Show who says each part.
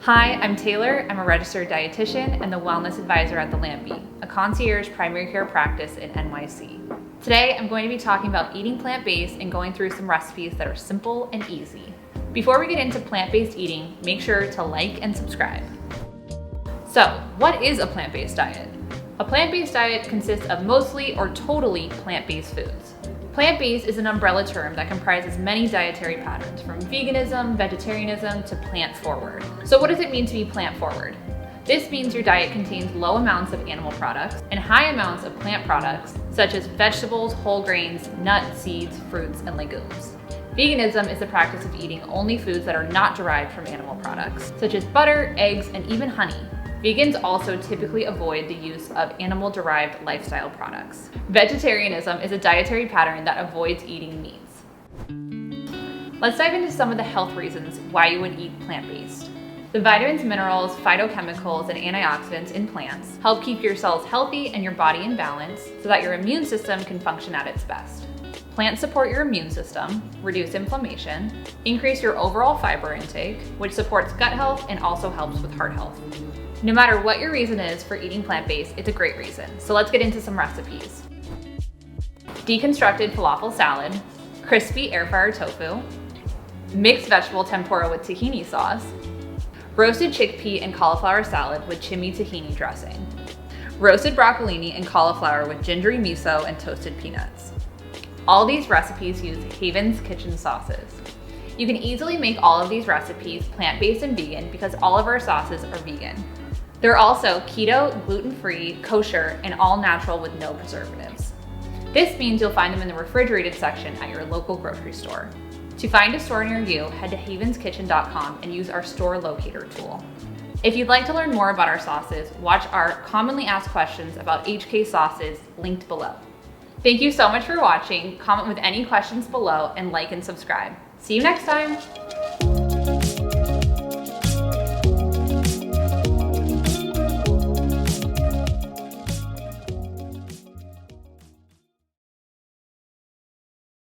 Speaker 1: Hi, I'm Taylor. I'm a registered dietitian and the wellness advisor at The Lambie, a concierge primary care practice in NYC. Today, I'm going to be talking about eating plant-based and going through some recipes that are simple and easy. Before we get into plant-based eating, make sure to like and subscribe. So, what is a plant-based diet? A plant-based diet consists of mostly or totally plant-based foods. Plant-based is an umbrella term that comprises many dietary patterns, from veganism, vegetarianism, to plant-forward. So what does it mean to be plant-forward? This means your diet contains low amounts of animal products and high amounts of plant products, such as vegetables, whole grains, nuts, seeds, fruits, and legumes. Veganism is the practice of eating only foods that are not derived from animal products, such as butter, eggs, and even honey. Vegans also typically avoid the use of animal-derived lifestyle products. Vegetarianism is a dietary pattern that avoids eating meats. Let's dive into some of the health reasons why you would eat plant-based. The vitamins, minerals, phytochemicals, and antioxidants in plants help keep your cells healthy and your body in balance so that your immune system can function at its best. Plants support your immune system, reduce inflammation, increase your overall fiber intake, which supports gut health and also helps with heart health. No matter what your reason is for eating plant-based, it's a great reason. So let's get into some recipes. Deconstructed falafel salad, crispy air fryer tofu, mixed vegetable tempura with tahini sauce, roasted chickpea and cauliflower salad with chimi tahini dressing, roasted broccolini and cauliflower with gingery miso and toasted peanuts. All these recipes use Haven's Kitchen sauces. You can easily make all of these recipes plant-based and vegan because all of our sauces are vegan. They're also keto, gluten-free, kosher, and all natural with no preservatives. This means you'll find them in the refrigerated section at your local grocery store. To find a store near you, head to havenskitchen.com and use our store locator tool. If you'd like to learn more about our sauces, watch our commonly asked questions about HK sauces linked below. Thank you so much for watching. Comment with any questions below and like and subscribe. See you next time.